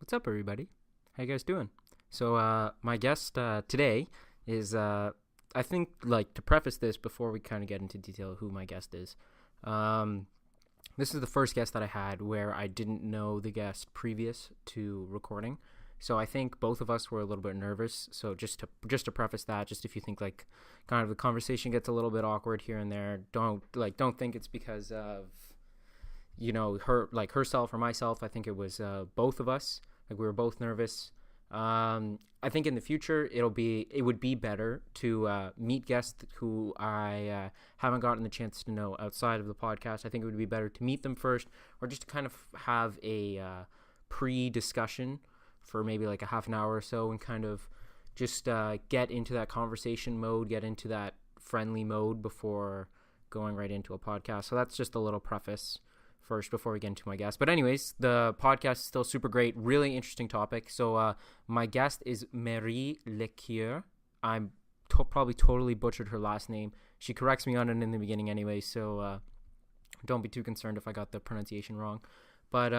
What's up, everybody? How you guys doing? So, my guest today is, I think, to preface this before we kind of get into detail of who my guest is, this is the first guest that I had where I didn't know the guest previous to recording. So I think both of us were a little bit nervous. So just to preface that, just if you think kind of the conversation gets a little bit awkward here and there, don't think it's because of herself or myself. I think it was both of us. We were both nervous. I think in the future it would be better to meet guests who I haven't gotten the chance to know outside of the podcast. I think it would be better to meet them first, or just to kind of have a pre-discussion for maybe a half an hour or so, and kind of just get into that conversation mode, get into that friendly mode before going right into a podcast. So that's just a little preface first before we get into my guest. But anyways, the podcast is still super great, really interesting topic. So my guest is Marie Lecuyer. I'm probably totally butchered her last name. She corrects me on it in the beginning anyway, so don't be too concerned if I got the pronunciation wrong. But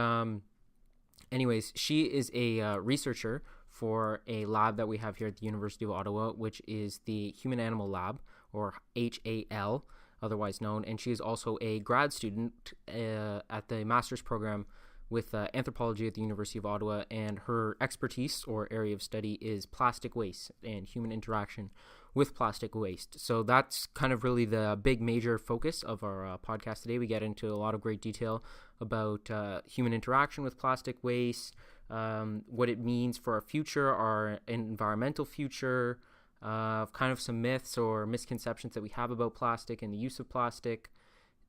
anyways, she is a researcher for a lab that we have here at the University of Ottawa, which is the Humanimalab, or HAL, otherwise known, and she is also a grad student at the master's program with Anthropology at the University of Ottawa, and her expertise or area of study is plastic waste and human interaction with plastic waste. So that's kind of really the big major focus of our podcast today. We get into a lot of great detail about human interaction with plastic waste, what it means for our future, our environmental future, kind of some myths or misconceptions that we have about plastic and the use of plastic.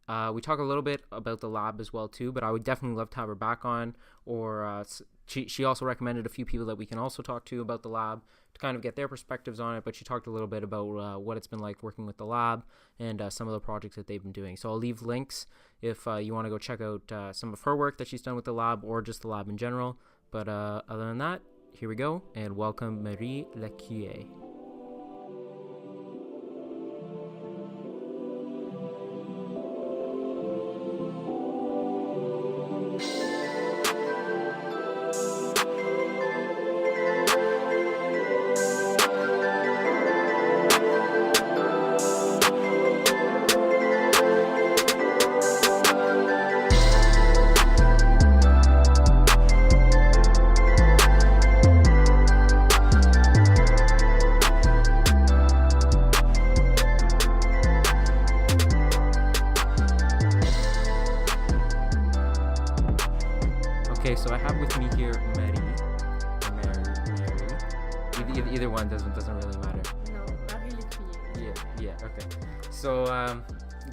We talk a little bit about the lab as well too, but I would definitely love to have her back on, or she also recommended a few people that we can also talk to about the lab to kind of get their perspectives on it. But she talked a little bit about what it's been like working with the lab and some of the projects that they've been doing. So I'll leave links if you want to go check out some of her work that she's done with the lab, or just the lab in general. But other than that, here we go, and welcome Marie Lecuyer. So I have with me here Mary. Either one doesn't really matter. No, Marie Lecuyer. Yeah. Okay. So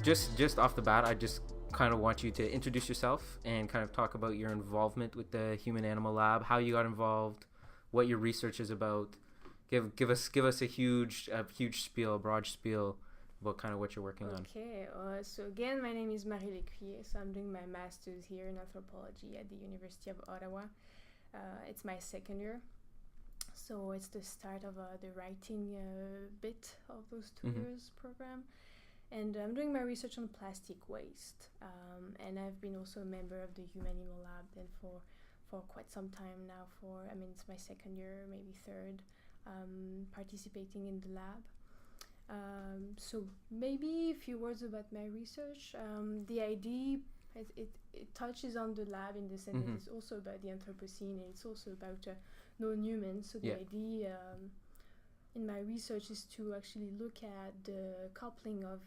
just off the bat, I just kind of want you to introduce yourself and kind of talk about your involvement with the Humanimalab, how you got involved, what your research is about. Give us a huge spiel, a broad spiel about kind of what you're working on. Okay, so again, my name is Marie Lecuyer, so I'm doing my master's here in Anthropology at the University of Ottawa. It's my second year, so it's the start of the writing bit of those 2 years program, and I'm doing my research on plastic waste, and I've been also a member of the Humanimalab then for quite some time now. It's my second year, maybe third, participating in the lab. So maybe a few words about my research. The idea, it touches on the lab in the sense that it's also about the Anthropocene, and it's also about non-humans. So the idea in my research is to actually look at the coupling of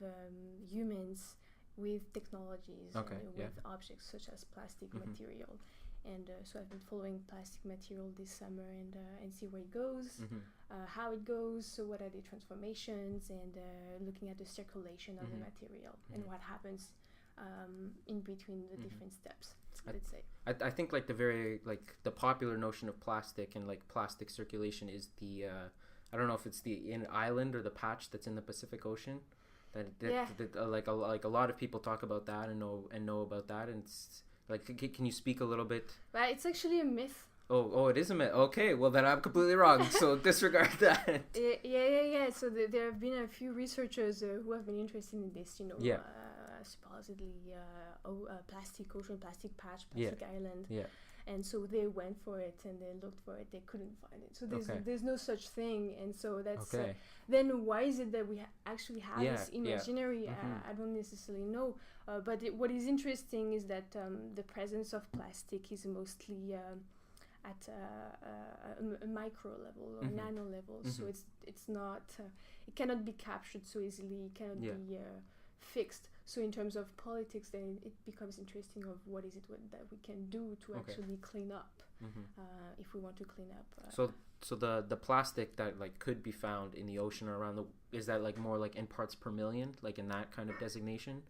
humans with technologies, with objects such as plastic material. And so I've been following plastic material this summer and see where it goes, how it goes, so what are the transformations, and looking at the circulation of the material and what happens in between the different steps, let's say. I think the popular notion of plastic and plastic circulation is the I don't know if it's the island or the patch that's in the Pacific Ocean. That a lot of people talk about that and know about that, and it's can you speak a little bit? Well, it's actually a myth. Oh, it is a myth. Okay, well then I'm completely wrong. So disregard that. Yeah. So there have been a few researchers who have been interested in this. Supposedly plastic ocean, plastic patch, plastic island. Yeah. and so they went for it and they looked for it, they couldn't find it. So there's no such thing, and so that's then why is it that we actually have this imaginary? I don't necessarily know, but what is interesting is that the presence of plastic is mostly at a micro level or nano level. So it's not it cannot be captured so easily, it cannot be fixed. So in terms of politics, then it becomes interesting of what is it that we can do to actually clean up, if we want to clean up. So the plastic that like could be found in the ocean or around is that like more like in parts per million, like in that kind of designation,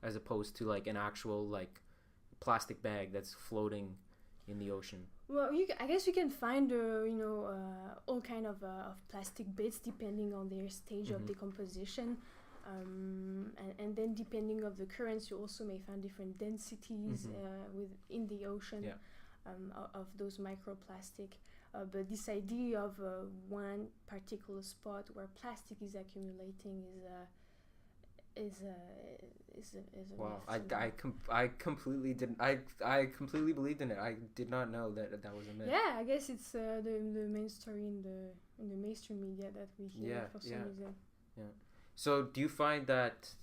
as opposed to like an actual like plastic bag that's floating in the ocean? Well, I guess you can find all kind of plastic bits depending on their stage of decomposition. And then depending of the currents, you also may find different densities in the ocean of those microplastic. But this idea of one particular spot where plastic is accumulating is wow. I completely didn't. I completely believed in it. I did not know that was a myth. Yeah, I guess it's the main story in the mainstream media that we hear for some reason. Yeah. So do you find that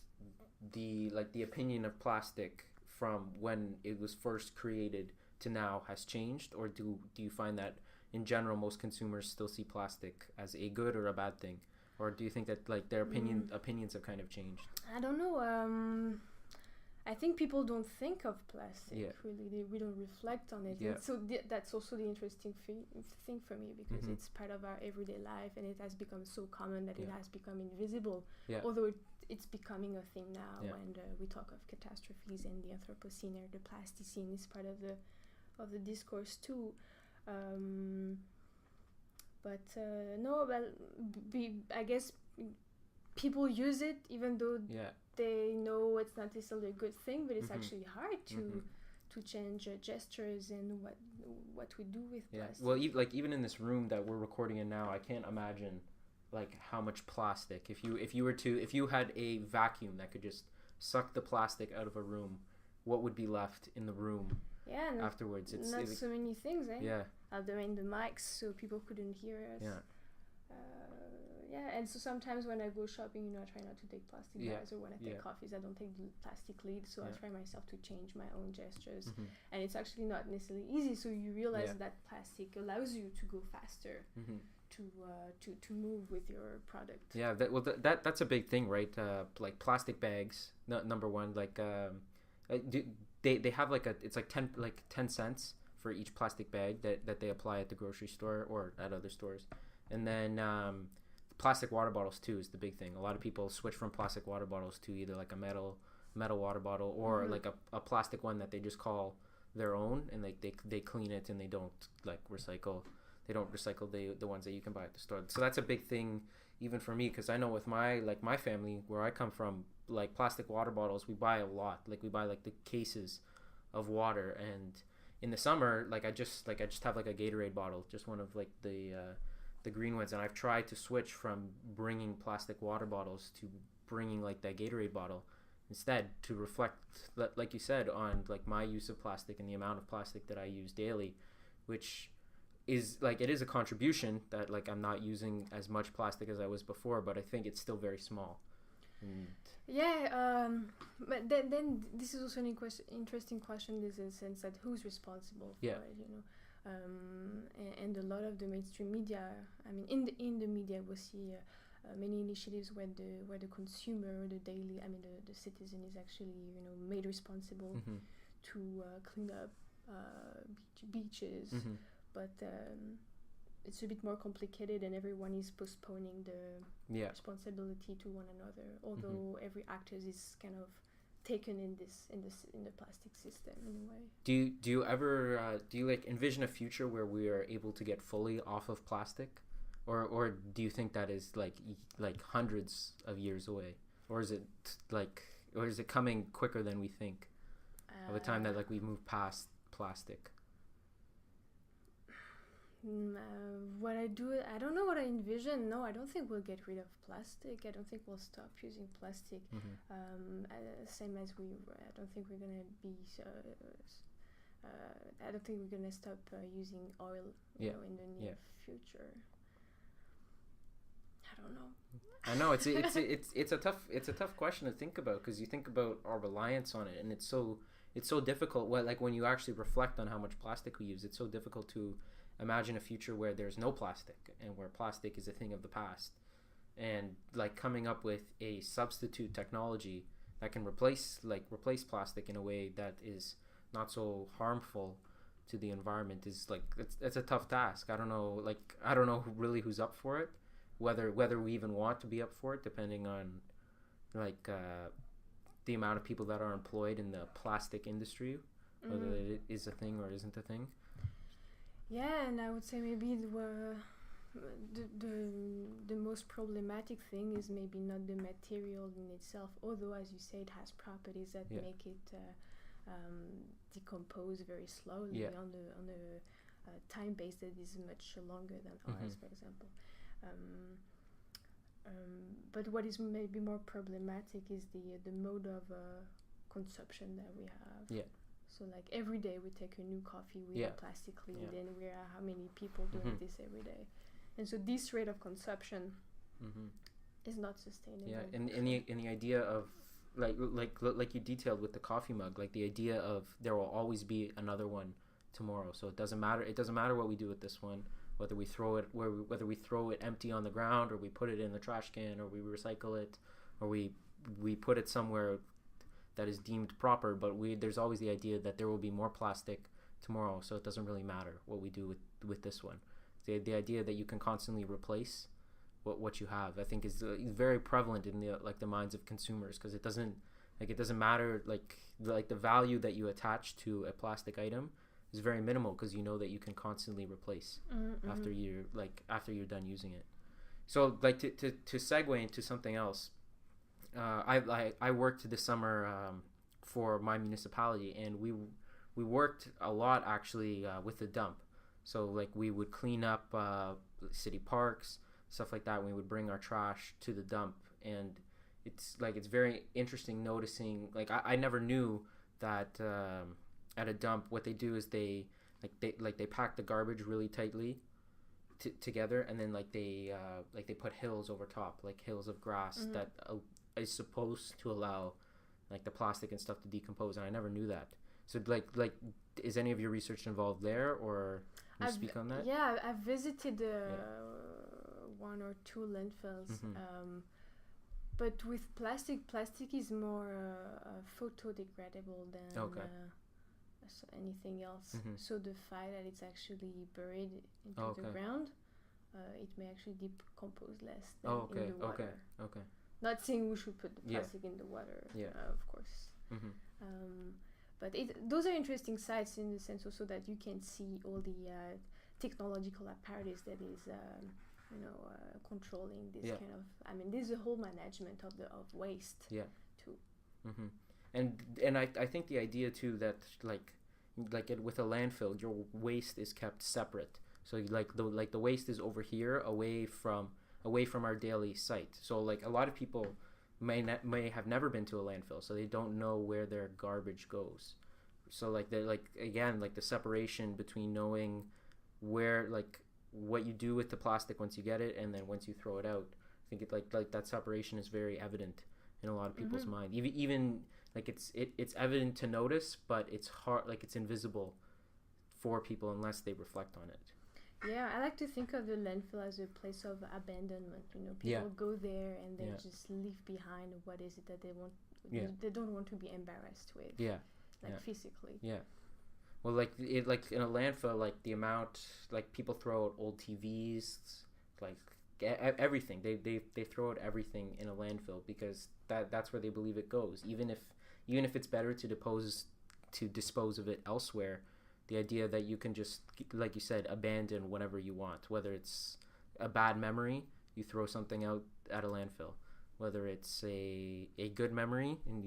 the opinion of plastic from when it was first created to now has changed, or do you find that in general most consumers still see plastic as a good or a bad thing, or do you think that like their opinions have kind of changed? I don't know. I think people don't think of plastic really. We don't reflect on it. Yeah. And so that's also the interesting thing for me, because it's part of our everyday life, and it has become so common that it has become invisible. Yeah. Although it's becoming a thing now, and we talk of catastrophes and the Anthropocene or the Plasticine is part of the discourse too. But no, well, I guess people use it even though they know it's not necessarily a good thing, but it's actually hard to change gestures and what we do with plastic. Well, even in this room that we're recording in now, I can't imagine like how much plastic. If you had a vacuum that could just suck the plastic out of a room, what would be left in the room afterwards? It's not so many things, eh? Yeah. There in the mics, so people couldn't hear us. And so sometimes when I go shopping, I try not to take plastic bags, or when I take coffees, I don't take the plastic lid, so I try myself to change my own gestures. And it's actually not necessarily easy, so you realize that plastic allows you to go faster, to move with your product. Yeah, that's a big thing, right? Like plastic bags, number one, like they have it's like 10 cents for each plastic bag that they apply at the grocery store or at other stores. And then plastic water bottles too is the big thing. A lot of people switch from plastic water bottles to either like a metal water bottle or like a plastic one that they just call their own, and like they clean it and they don't recycle the ones that you can buy at the store. So that's a big thing even for me, because I know with my family where I come from, like plastic water bottles we buy a lot. Like we buy like the cases of water, and in the summer I just have like a Gatorade bottle, just one of like the green ones, and I've tried to switch from bringing plastic water bottles to bringing like that Gatorade bottle instead, to reflect, like you said, on like my use of plastic and the amount of plastic that I use daily, which is like, it is a contribution that like I'm not using as much plastic as I was before, but I think it's still very small. But then this is also an interesting question, in the sense that who's responsible for it, and a lot of the mainstream media, I mean, in the media we see many initiatives where the consumer, the citizen is actually made responsible to clean up beaches, but it's a bit more complicated, and everyone is postponing the responsibility to one another, although every actor is kind of taken in the plastic system in a way. Do you ever like envision a future where we are able to get fully off of plastic, or do you think that is like hundreds of years away, or is it coming quicker than we think, by the time that like we move past plastic? I don't know what I envision. No, I don't think we'll get rid of plastic. I don't think we'll stop using plastic. Same as I don't think we're gonna be I don't think we're gonna stop using oil, you know, in the near future. I don't know. I know it's a tough question to think about, because you think about our reliance on it, and it's so difficult. Like when you actually reflect on how much plastic we use, it's so difficult to imagine a future where there's no plastic and where plastic is a thing of the past, and like coming up with a substitute technology that can replace plastic in a way that is not so harmful to the environment is like it's a tough task. I don't know who's up for it, whether we even want to be up for it, depending on the amount of people that are employed in the plastic industry, whether it is a thing or isn't a thing. Yeah, and I would say maybe the most problematic thing is maybe not the material in itself, although as you say it has properties that make it decompose very slowly on a time base that is much longer than ours, for example. But what is maybe more problematic is the mode of consumption that we have. Yeah. So like every day we take a new coffee with a plastic lid, and we are how many people doing this every day, and so this rate of consumption is not sustainable. Yeah, and the idea of like you detailed with the coffee mug, like the idea of there will always be another one tomorrow. So it doesn't matter what we do with this one, whether we throw it empty on the ground, or we put it in the trash can, or we recycle it, or we put it somewhere that is deemed proper, but there's always the idea that there will be more plastic tomorrow, so it doesn't really matter what we do with this one. The idea that you can constantly replace what you have, I think, is very prevalent in the minds of consumers, because it doesn't matter, like the value that you attach to a plastic item is very minimal, because you know that you can constantly replace after you're done using it. So like to segue into something else, I worked this summer for my municipality, and we worked a lot actually with the dump. So like we would clean up city parks, stuff like that. We would bring our trash to the dump, and it's very interesting noticing. Like I never knew that at a dump what they do is they pack the garbage really tightly together, and then they put hills over top, like hills of grass that is supposed to allow like the plastic and stuff to decompose, and I never knew that. So like is any of your research involved there, or can you speak on that? Yeah, I've visited one or two landfills, but with plastic is more photodegradable than anything else. So the fact that it's actually buried into the ground, it may actually decompose less than in the water. Okay. Not saying we should put the plastic in the water, of course. But those are interesting sites in the sense also that you can see all the technological apparatus that is, controlling this kind of. I mean, there's a whole management of waste. Too. And I think the idea too that with a landfill, your waste is kept separate. So the waste is over here, away from our daily site. So like a lot of people may have never been to a landfill, so they don't know where their garbage goes. So the separation between knowing where what you do with the plastic once you get it and then once you throw it out, I think it that separation is very evident in a lot of people's mind. Even it's evident to notice, but it's hard, it's invisible for people unless they reflect on it. Yeah, I like to think of the landfill as a place of abandonment. People go there and they just leave behind what is it that they want. They don't want to be embarrassed with. Physically. Yeah. Well, in a landfill, the amount people throw out old TVs, everything. They throw out everything in a landfill because that's where they believe it goes. Even if it's better to dispose of it elsewhere. The idea that you can just, like you said, abandon whatever you want, whether it's a bad memory, you throw something out at a landfill, whether it's a good memory and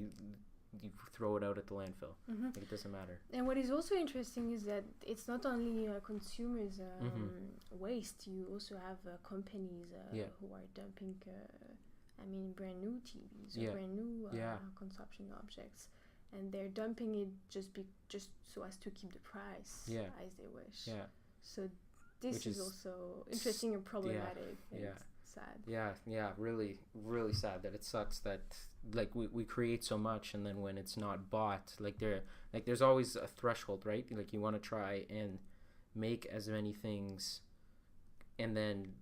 you throw it out at the landfill. It doesn't matter. And what is also interesting is that it's not only consumers waste. You also have companies who are dumping brand new TVs or brand new consumption objects. and they're dumping it just so as to keep the price as they wish. Yeah. So this is also interesting and problematic. Yeah. And sad. Yeah. Really, really sad that it sucks that like we create so much, and then when it's not bought, there's always a threshold, right? Like you want to try and make as many things, and then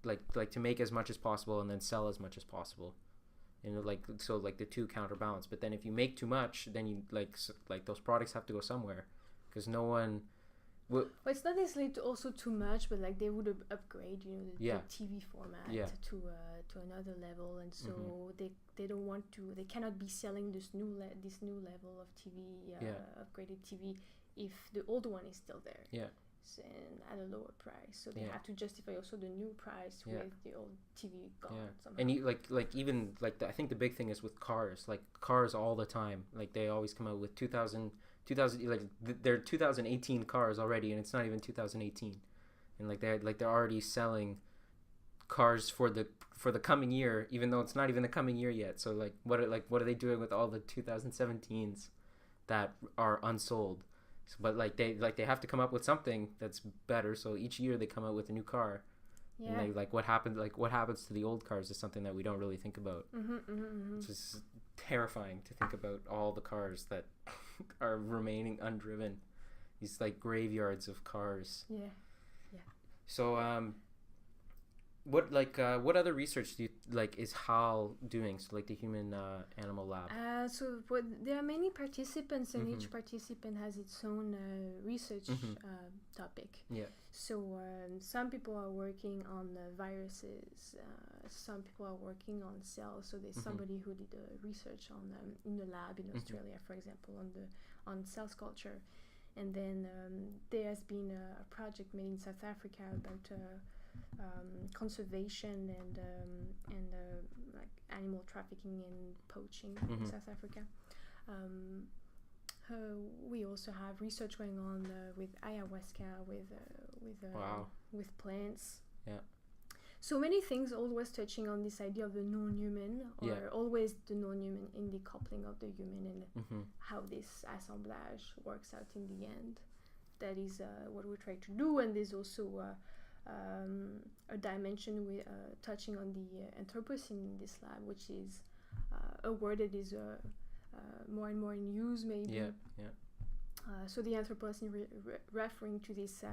like to make as much as possible and then sell as much as possible, and like the two counterbalance. But then if you make too much, then you like those products have to go somewhere, because no one well, it's not necessarily also too much, but like they would upgrade, the TV format to another level, and so they don't want to. They cannot be selling this new level of TV, upgraded TV, if the old one is still there. Yeah. And at a lower price, so they have to justify also the new price with the old TV gone somehow. And even I think the big thing is with cars, like cars all the time, like they always come out with 2000 like they're 2018 cars already, and it's not even 2018, and they're already selling cars for the coming year, even though it's not even the coming year yet. So what are they doing with all the 2017s that are unsold? But they have to come up with something that's better. So each year they come out with a new car, and what happens to the old cars is something that we don't really think about. It's just terrifying to think about all the cars that are remaining undriven. These graveyards of cars. Yeah. So what other research do you is HAL doing? So the Humanimalab. So there are many participants, and each participant has its own research topic. Yeah. So some people are working on viruses. Some people are working on cells. So there's somebody who did research on in the lab in Australia, for example, on cell culture. And then there has been a project made in South Africa about conservation and animal trafficking and poaching in South Africa. We also have research going on with ayahuasca, with plants. Yeah. So many things, always touching on this idea of the non-human, or always the non-human in the coupling of the human, and how this assemblage works out in the end. That is what we try to do, and there's also a dimension with touching on the Anthropocene in this lab, which is a word that is more and more in use, maybe. Yeah. So the Anthropocene referring to this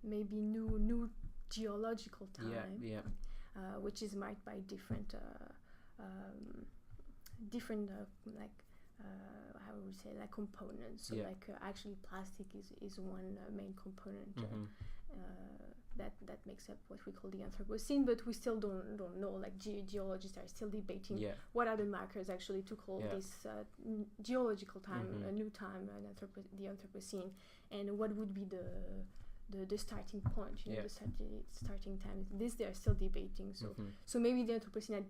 maybe new geological time, which is marked by different how would we say, components. So actually plastic is one main component that makes up what we call the Anthropocene, but we still don't know. Geologists are still debating what are the markers actually to call this geological time a new time, the Anthropocene, and what would be the starting point, the starting time. This they are still debating. So maybe the Anthropocene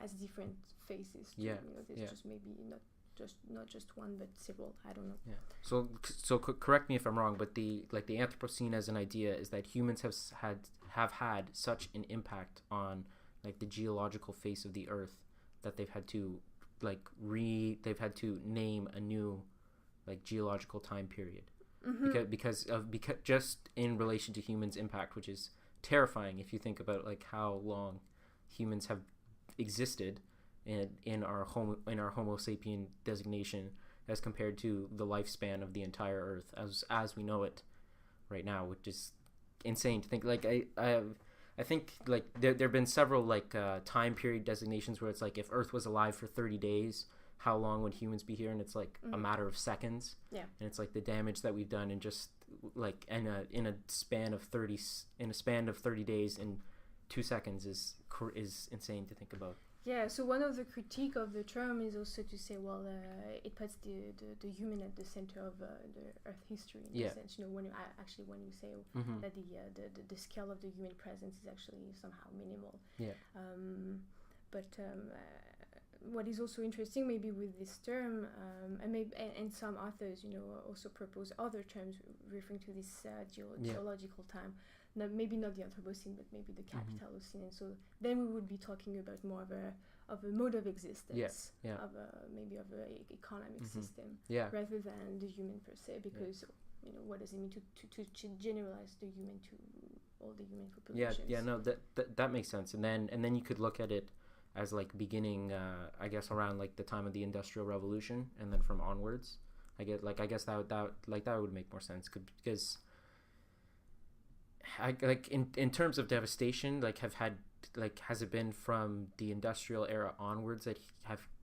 has different phases too. There's just maybe not just one, but several. I don't know. Yeah. So correct me if I'm wrong, but the Anthropocene as an idea is that humans have had such an impact on the geological face of the Earth that they've had to name a new geological time period. Because just in relation to humans' impact, which is terrifying if you think about how long humans have existed in our Homo sapien designation as compared to the lifespan of the entire Earth as we know it right now, which is insane to think. I think there have been several time period designations where it's if Earth was alive for 30 days, how long would humans be here? And it's a matter of seconds. Yeah. And it's the damage that we've done in just in a span of 30 days in 2 seconds is insane to think about. Yeah, so one of the critique of the term is also to say, it puts the human at the center of the Earth history in a sense. When you say that the scale of the human presence is actually somehow minimal. Yeah. What is also interesting, maybe with this term, and some authors, also propose other terms referring to this geological time. Maybe not the Anthropocene, but maybe the Capitalocene. And so then we would be talking about more of a mode of existence, Yeah. of a maybe of a economic system, Yeah. rather than the human per se. Because you know, what does it mean to generalize the human to all the human populations? Yeah. No, that makes sense. And then you could look at it as like beginning, I guess, around like the time of the Industrial Revolution, and then from onwards. I guess that would make more sense, because like in terms of devastation, like has it been from the industrial era onwards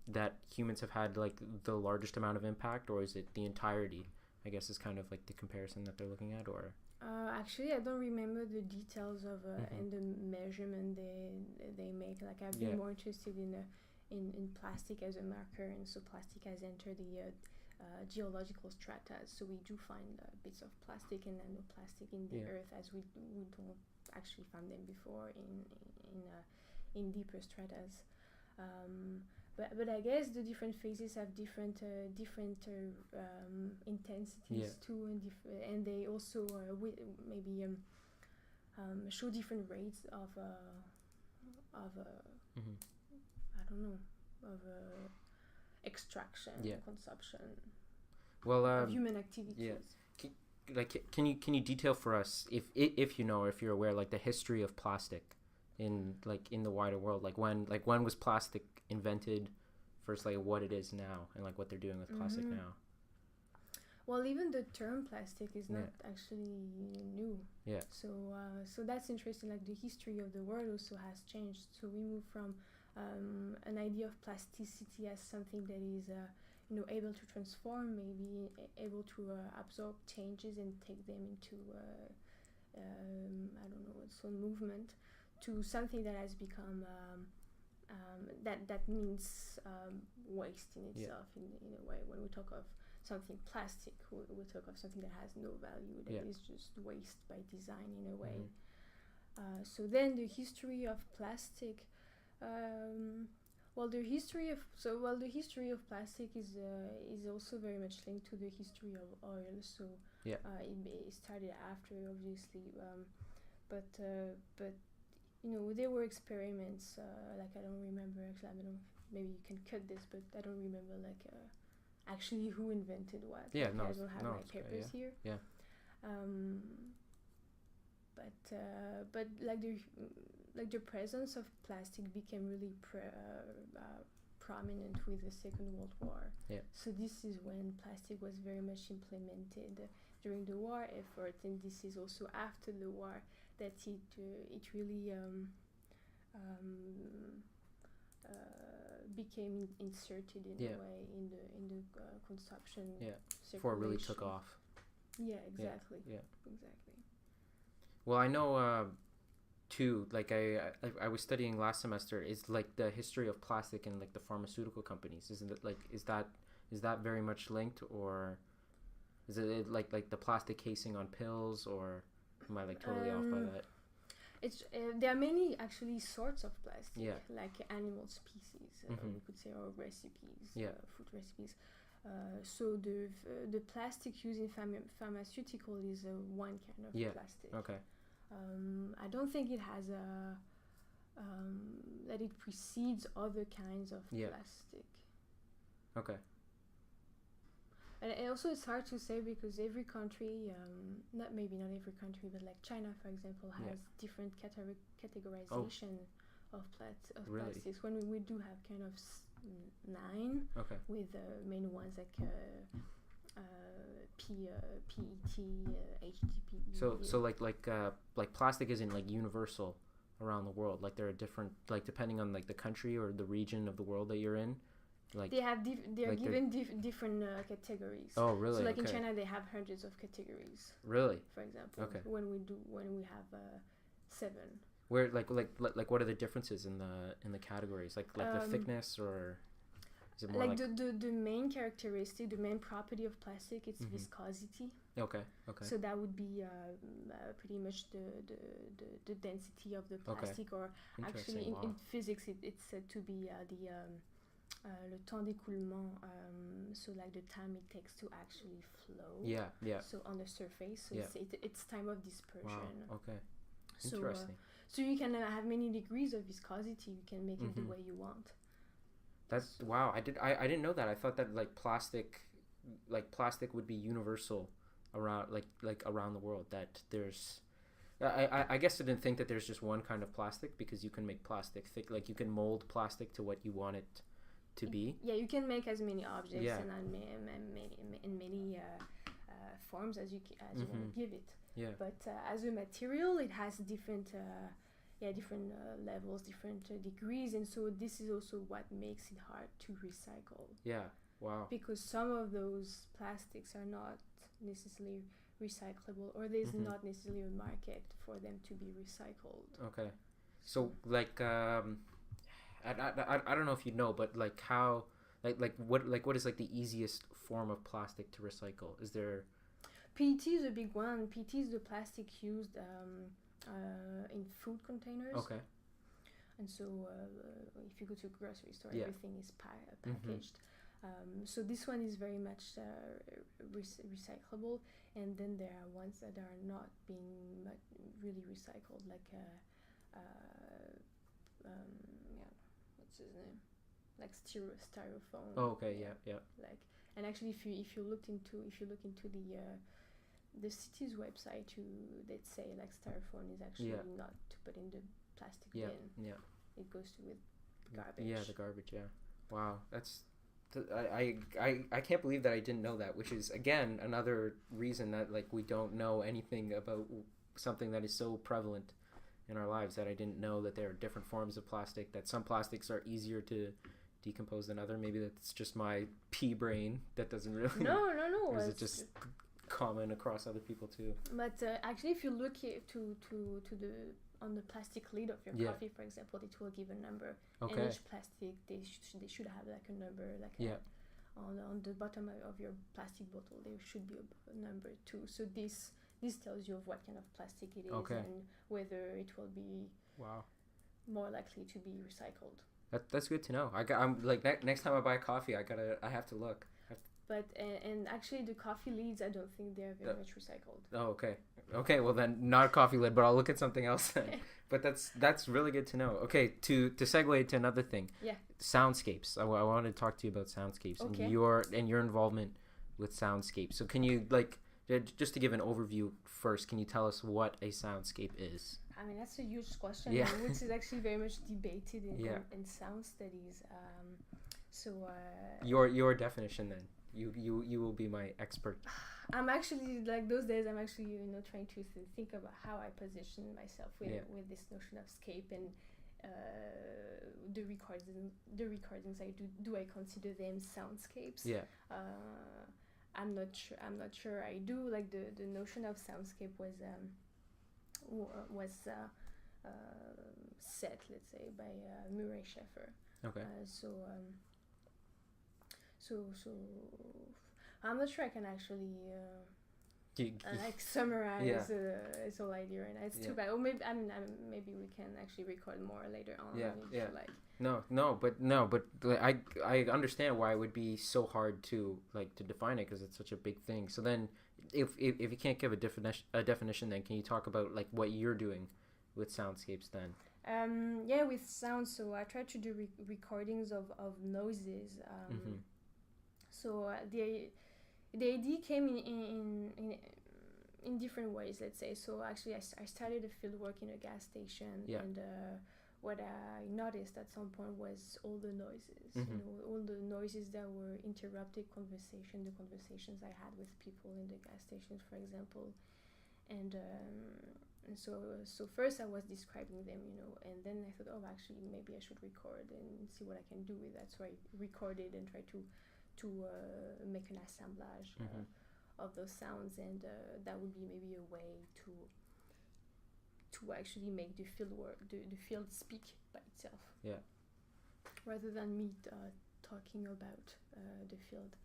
that humans have had like the largest amount of impact, or is it the entirety? I guess is kind of like the comparison that they're looking at, or actually, I don't remember the details of and the measurement they make. Like, I've been more interested in plastic as a marker, and so plastic has entered the geological strata. So we do find bits of plastic and nanoplastic in the earth, as we don't actually find them before in deeper stratas. But I guess the different phases have different intensities too, and they also maybe show different rates of I don't know, of extraction, consumption, of human activities. Can you detail for us, if you know, or if you're aware, like the history of plastic in the wider world, like when was plastic invented versus like what it is now, and like what they're doing with plastic now? Well, even the term plastic is not actually new. Yeah. So that's interesting. Like, the history of the world also has changed. So we move from an idea of plasticity as something that is able to transform, maybe able to absorb changes and take them into I don't know, its own movement, to something that has become that means waste in itself, in a way. When we talk of something plastic, we talk of something that has no value, that is just waste by design, in a way. So then the history of plastic, the history of plastic is also very much linked to the history of oil. So it started after, obviously, but there were experiments. Like, I don't remember actually. I don't know. Maybe you can cut this, but I don't remember actually who invented what. Yeah, I don't have my papers here. Yeah. But the presence of plastic became really prominent with the Second World War. Yeah. So this is when plastic was very much implemented during the war effort, and this is also after the war that it really became inserted in a way in the consumption. Yeah. Before it really took off. Yeah, exactly. Yeah. Exactly. Well, I know too, like I was studying last semester, is like the history of plastic and like the pharmaceutical companies. Isn't it is that very much linked, or is it like the plastic casing on pills, or am I like totally off by that? It's there are many actually sorts of plastic, Yeah. like animal species, we could say, or recipes, food recipes. So the plastic used in pharmaceutical is one kind of plastic. Okay. I don't think it has that it precedes other kinds of plastic. Okay. And also, it's hard to say, because every country, not every country, but like China, for example, has different categorization of plastics. When we do have kind of 9, with main ones like PET, HDPE. So like plastic isn't like universal around the world. Like there are different, like depending on like the country or the region of the world that you're in. Like they are given different categories. Oh, really? So like in China, they have hundreds of categories. Really? For example, when we have 7. Where like what are the differences in the categories? Like the thickness, or is it more like the main characteristic, the main property of plastic, it's viscosity. Okay. So that would be pretty much the density of the plastic, or actually in physics it's said to be le temps d'écoulement, so like the time it takes to actually flow. Yeah. So on the surface, so it's time of dispersion. Wow. Okay. Interesting. So you can have many degrees of viscosity. You can make it the way you want. That's wow. I didn't know that. I thought that plastic would be universal around around the world. That there's I guess I didn't think that there's just one kind of plastic, because you can make plastic thick, like you can mold plastic to what you want it to be. Yeah, you can make as many objects Yeah. and in many forms as you want to give it. Yeah. But as a material, it has different different levels, different degrees, and so this is also what makes it hard to recycle. Yeah. Wow. Because some of those plastics are not necessarily recyclable, or there's not necessarily a market for them to be recycled. Okay. So I don't know if you know, but how what is the easiest form of plastic to recycle? Is there PET is a big one. PET is the plastic used in food containers. Okay. And so if you go to a grocery store, Yeah. everything is packaged. So this one is very much recyclable, and then there are ones that are not being really recycled, like what's his name, like styrofoam. Oh, okay. Yeah. Like, and actually, if you look into the city's website, they'd say like styrofoam is actually not to put in the plastic bin. Yeah. It goes to with garbage. Yeah, the garbage. Yeah. Wow, that's. I can't believe that I didn't know that, which is again another reason that we don't know anything about something that is so prevalent in our lives, that I didn't know that there are different forms of plastic, that some plastics are easier to decompose than other. Maybe that's just my pea brain that doesn't really. No. Or is it just common across other people too? But actually, if you look on the plastic lid of your coffee, for example, it will give a number. Okay. And each plastic, they should have like a number, on the bottom of your plastic bottle, there should be a number too. So this tells you of what kind of plastic it is, and whether it will be more likely to be recycled. That's good to know. I'm next time I buy coffee, I have to look. But and actually, the coffee lids, I don't think they're very much recycled. Oh, okay. Okay, well then, not a coffee lid, but I'll look at something else then. But that's really good to know. Okay, to segue to another thing. Yeah. Soundscapes. I wanted to talk to you about Soundscapes and your involvement with Soundscapes. So can you just to give an overview first, can you tell us what a soundscape is? I mean, that's a huge question, Yeah. which is actually very much debated in sound studies. Your definition then. You will be my expert. I'm actually those days. I'm actually trying to think about how I position myself with this notion of scape, and the recordings I do. Do I consider them soundscapes? Yeah. I'm not sure. I do. Like the notion of soundscape was set, let's say, by Murray Schafer. Okay. So I'm not sure I can actually summarize this whole idea right now. It's too bad. Or maybe maybe we can actually record more later on. Yeah. If you like. But I understand why it would be so hard to define it, because it's such a big thing. So then, if you can't give a definition, then can you talk about what you're doing with Soundscapes then? With sound. So I try to do recordings of noises. So the idea came in different ways, let's say. So actually, I started a field work in a gas station, and what I noticed at some point was all the noises, all the noises that were interrupted the conversations I had with people in the gas stations, for example, and so first I was describing them, and then I thought, actually, maybe I should record and see what I can do with that. So I recorded and tried to make an assemblage of those sounds, and that would be maybe a way to actually make the field speak by itself. Yeah. Rather than me talking about the field.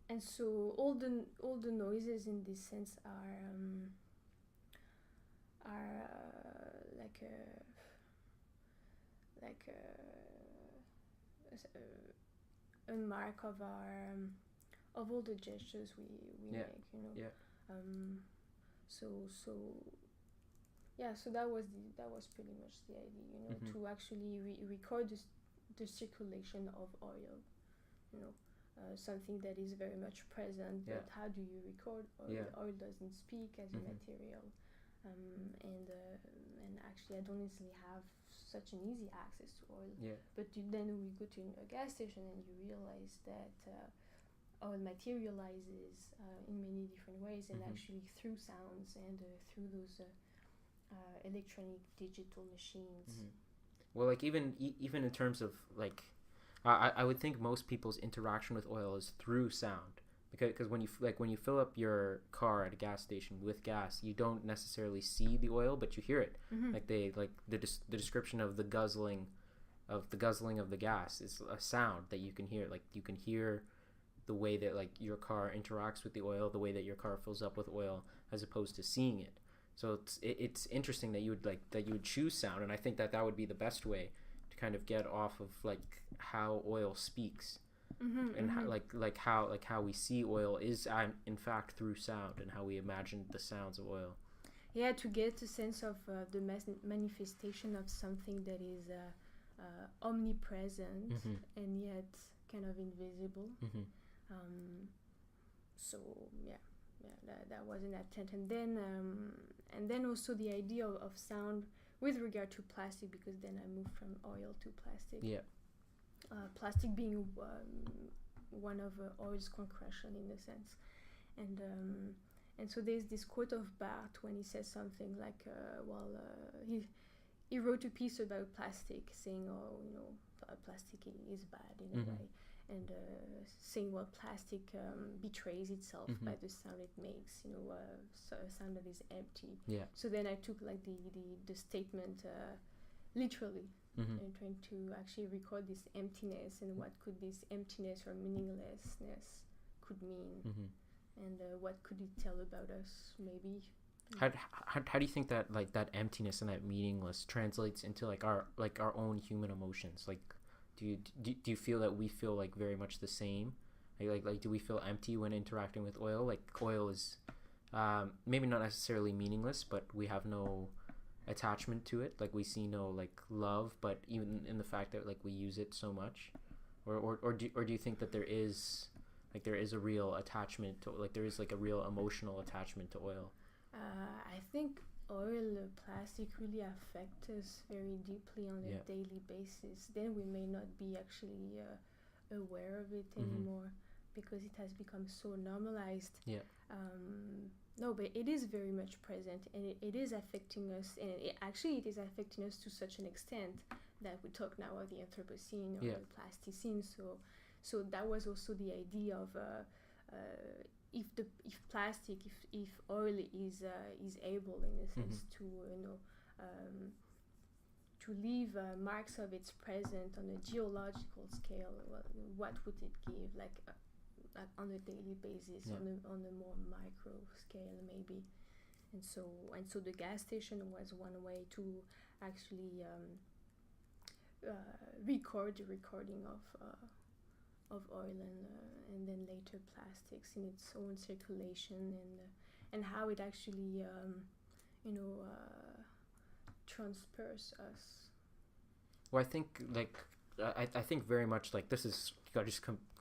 And so all the noises in this sense are a mark of our of all the gestures we make, yeah, so that was pretty much the idea, you know, to actually record the circulation of oil, you know, something that is very much present. But how do you record oil? Oil doesn't speak as a material, and actually I don't necessarily have such an easy access to oil. But then we go to a gas station and you realize that oil materializes in many different ways, and actually through sounds and through those electronic digital machines. Well, like even in terms of like, I would think most people's interaction with oil is through sound, because when you fill up your car at a gas station with gas, you don't necessarily see the oil, but you hear it. Like the description of the guzzling of the gas is a sound that you can hear. Like you can hear the way that like your car interacts with the oil, the way that your car fills up with oil, as opposed to seeing it. So it's interesting that you would choose sound, and I think that would be the best way to kind of get off of like how oil speaks, and how we see oil is in fact through sound, and how we imagine the sounds of oil. Yeah, to get a sense of the manifestation of something that is omnipresent and yet kind of invisible. So that was an attempt, and then also the idea of sound with regard to plastic, because then I moved from oil to plastic. Plastic being one of oil's concretion in a sense, and so there's this quote of Barth when he says something like, he wrote a piece about plastic saying, plastic is bad in a way. And saying, well, plastic betrays itself by the sound it makes, so a sound that is empty. So then I took like the statement literally, and trying to actually record this emptiness, and what could this emptiness or meaninglessness could mean, and what could it tell about us, maybe. How do you think that like that emptiness and that meaningless translates into like our own human emotions? Like, do you feel that we feel like very much the same? Like do we feel empty when interacting with oil? Like oil is maybe not necessarily meaningless, but we have no attachment to it. Like we see no like love, but even in the fact that like we use it so much, or do you think that there is a real attachment to, like there is like a real emotional attachment to oil? I think oil, plastic really affect us very deeply on a daily basis. Then we may not be actually aware of it anymore, because it has become so normalized. No, but it is very much present, and it is affecting us, and it is affecting us to such an extent that we talk now of the Anthropocene or the Plasticine. So that was also the idea of if oil is able in a sense to leave marks of its presence on a geological scale, what would it give, like on a daily basis, on a more micro scale maybe. And so the gas station was one way to actually record the recording of oil, and then later plastics in its own circulation, and how it actually transfers us. Well, I think like I think very much like this is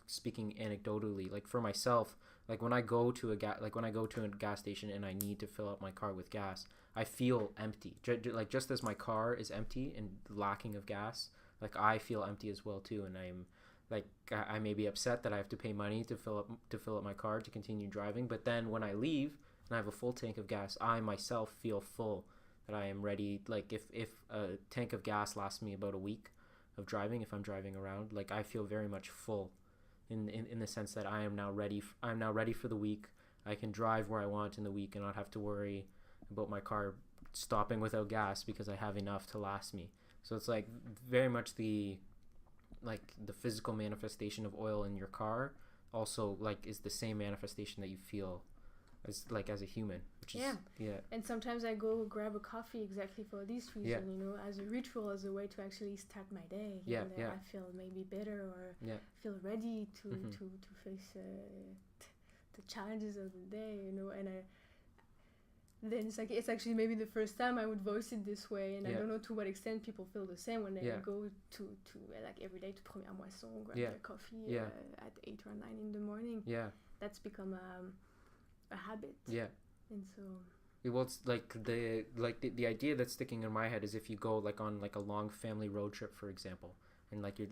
speaking anecdotally. Like for myself, like when I go to a gas station and I need to fill up my car with gas, I feel empty. Like just as my car is empty and lacking of gas, like I feel empty as well too, and I'm like I may be upset that I have to pay money to fill up my car to continue driving, but then when I leave and I have a full tank of gas, I myself feel full, that I am ready. Like if a tank of gas lasts me about a week of driving, if I'm driving around, like I feel very much full in the sense that I am now ready for the week. I can drive where I want in the week and not have to worry about my car stopping without gas because I have enough to last me. So it's like very much the physical manifestation of oil in your car also like is the same manifestation that you feel as a human, which is And sometimes I go grab a coffee exactly for this reason, as a ritual, as a way to actually start my day. I feel maybe better, or feel ready to face the challenges of the day, and then it's actually maybe the first time I would voice it this way, and I don't know to what extent people feel the same when they go to like every day to Première Moisson, grab their coffee at 8 or 9 in the morning. That's become a habit. And so well, it's like the idea that's sticking in my head is if you go like on like a long family road trip, for example, and like you're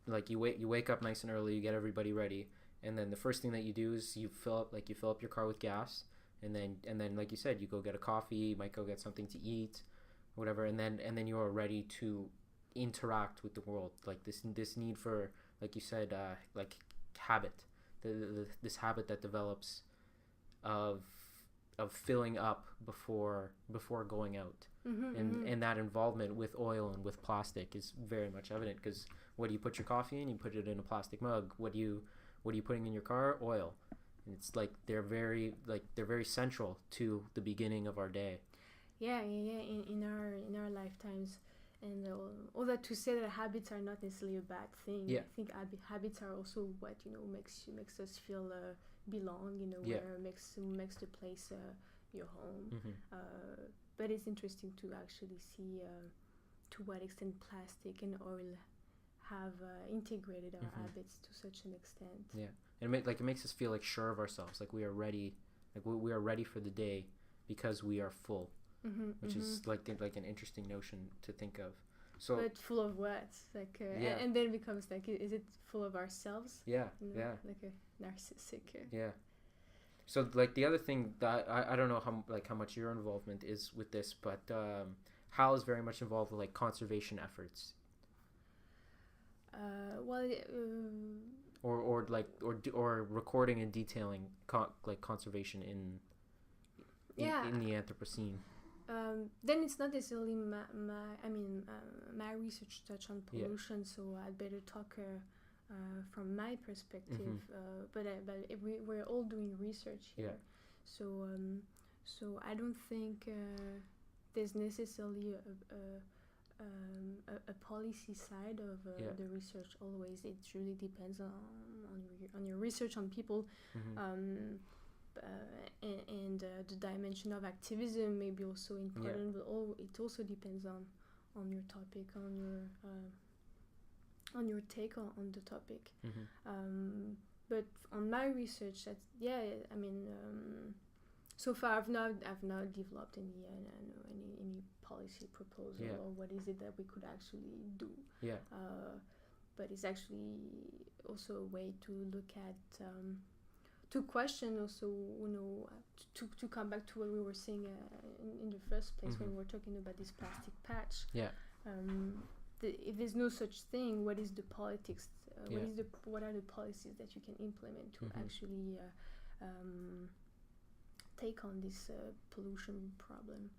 like you wake up nice and early, you get everybody ready, and then the first thing that you do is you fill up your car with gas, and then like you said, you go get a coffee, you might go get something to eat, whatever, and then you are ready to interact with the world. Like this need for, like you said, like habit, this habit that develops of filling up before going out. And that involvement with oil and with plastic is very much evident, because what do you put your coffee in? You put it in a plastic mug. What are you putting in your car? Oil. And it's like they're very central to the beginning of our day. In our lifetimes. And all that to say that habits are not necessarily a bad thing. I think habits are also what makes us feel belong. Where makes the place your home. But it's interesting to actually see to what extent plastic and oil have integrated our habits to such an extent. And it makes us feel like sure of ourselves, like we are ready, like we are ready for the day because we are full. Which is like an interesting notion to think of. So, but full of what? Like, and then it becomes like, is it full of ourselves? Like a narcissistic. So like the other thing that I don't know how much your involvement is with this, but Hal is very much involved with like conservation efforts. Or recording and detailing conservation in the Anthropocene. Then it's not necessarily my research touch on pollution, so I'd better talk from my perspective. But we're all doing research here, so I don't think there's necessarily a policy side of the research. Always, it really depends on your research on people. And the dimension of activism may be also important, but it also depends on your topic, on your take on the topic. But on my research, so far I've not developed any policy proposal or what is it that we could actually do. But it's actually also a way to look at. To question also, to come back to what we were saying in the first place when we were talking about this plastic patch. If there's no such thing, what is the politics? What are the policies that you can implement to actually take on this pollution problem?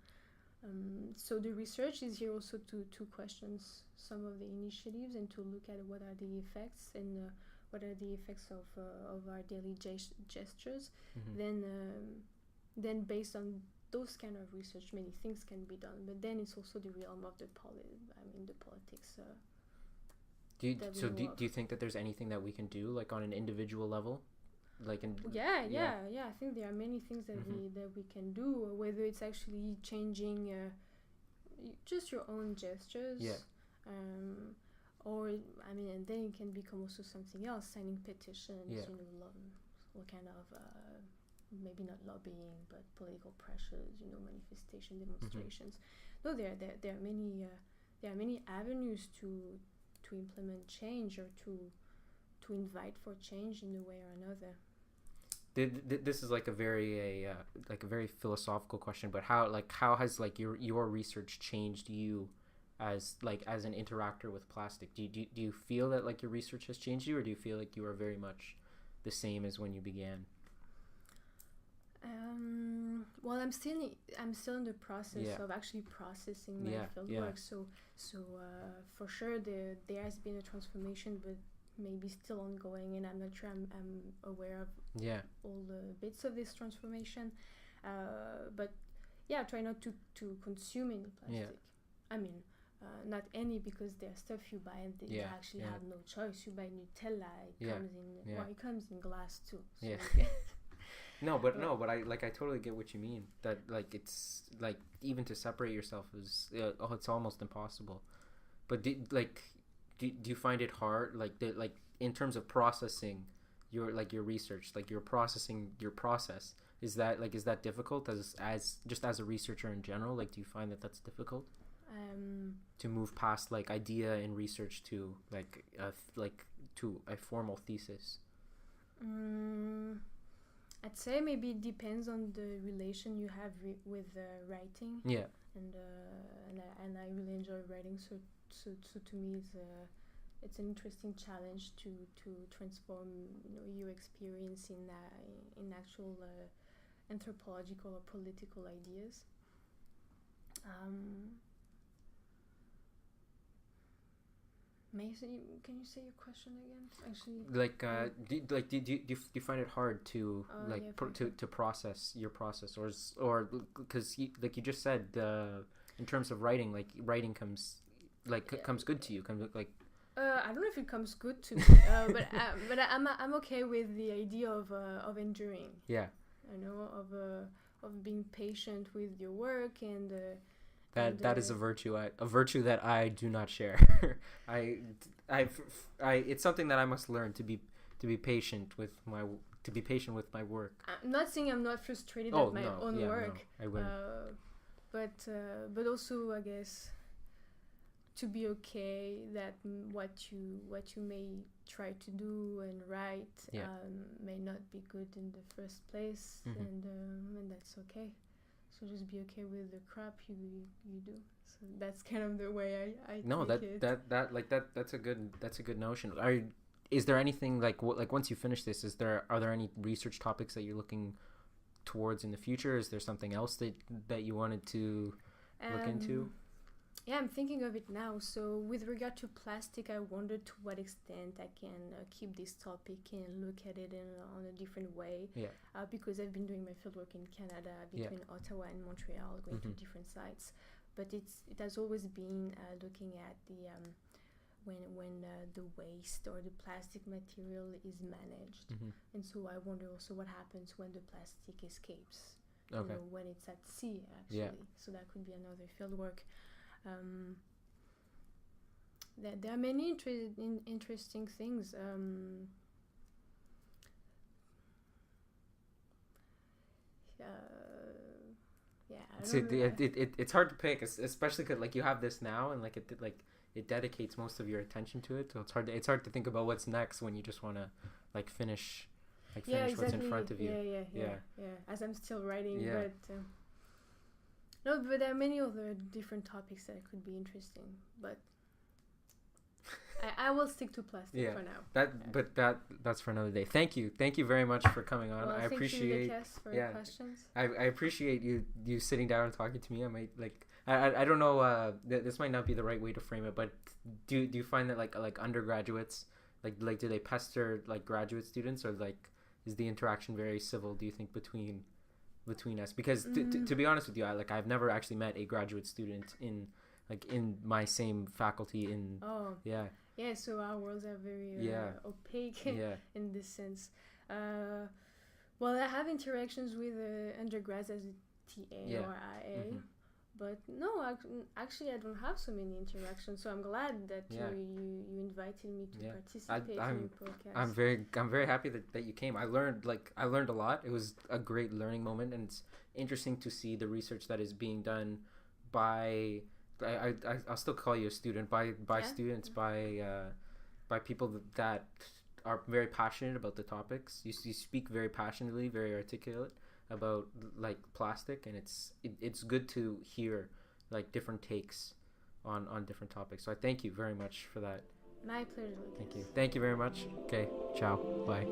So the research is here also to question some of the initiatives and to look at what are the effects and what are the effects of our daily gestures. Then based on those kind of research, many things can be done. But then it's also the realm of the politics. Do you think that there's anything that we can do, like on an individual level, like in? I think there are many things that we can do. Whether it's actually changing just your own gestures. Or and then it can become also something else, signing petitions, what kind of maybe not lobbying, but political pressures, manifestation, demonstrations. No, there are many avenues to implement change or to invite for change in a way or another. This is like a very philosophical question, but how has your research changed you as an interactor with plastic? Do you feel that like your research has changed you, or do you feel like you are very much the same as when you began? Well, I'm still in the process of actually processing my fieldwork. So for sure there has been a transformation, but maybe still ongoing, and I'm not sure I'm aware of all the bits of this transformation. But try not to consume any plastic. Not any, because there's stuff you buy and you actually have no choice. You buy Nutella, it comes in glass too. So But I totally get what you mean. That like it's like even to separate yourself is it's almost impossible. But do you find it hard like in terms of processing your research, like you're processing your process? Is that difficult as just as a researcher in general? Like, do you find that that's difficult to move past like idea and research to to a formal thesis? I'd say maybe it depends on the relation you have with writing. Yeah. And I really enjoy writing. So to me, it's an interesting challenge to transform your experience in actual anthropological or political ideas. Can you say your question again? Actually, do you find it hard to to process your process, or because like you just said, in terms of writing, like writing comes good to you, I don't know if it comes good to me, but I'm okay with the idea of enduring. Yeah. Of being patient with your work and. That is a virtue that I do not share. It's something that I must learn to be patient with my work. I'm not saying I'm not frustrated at my own work. No, I wouldn't. But also I guess to be okay that what you may try to do and write may not be good in the first place, and that's okay. So just be okay with the crap you do. So that's kind of the way I take it. That's a good notion. Is there anything like once you finish this, are there any research topics that you're looking towards in the future? Is there something else that you wanted to look into? Yeah, I'm thinking of it now. So with regard to plastic, I wonder to what extent I can keep this topic and look at it on a different way. Yeah. Because I've been doing my fieldwork in Canada between Ottawa and Montreal, going to different sites. But it has always been looking at the when the waste or the plastic material is managed, and so I wonder also what happens when the plastic escapes. Okay. When it's at sea, actually. Yeah. So that could be another fieldwork. There are many interesting things. It's hard to pick, especially because like you have this now, and like it dedicates most of your attention to it. So it's hard to think about what's next when you just want to like finish exactly. what's in front of you. Yeah. As I'm still writing, yeah. But there are many other different topics that could be interesting. But I will stick to plastic for now. That's for another day. Thank you very much for coming on. Well, I appreciate your questions. I appreciate you sitting down and talking to me. I might I don't know. This might not be the right way to frame it, but do you find that like undergraduates like do they pester like graduate students, or like is the interaction very civil, do you think, between us? Because to be honest with you, I've never actually met a graduate student in my same faculty in so our worlds are very opaque in this sense. Well, I have interactions with undergrads as a TA or IA, but no, actually I don't have so many interactions, so I'm glad that you invited me to participate in your podcast. I'm very happy that you came. I learned a lot. It was a great learning moment, and it's interesting to see the research that is being done by I'll still call you a student, by students, by people that are very passionate about the topics. You speak very passionately, very articulate about like plastic, and it's good to hear like different takes on different topics. So I thank you very much for that. My pleasure. Thank you very much. Okay, ciao, bye.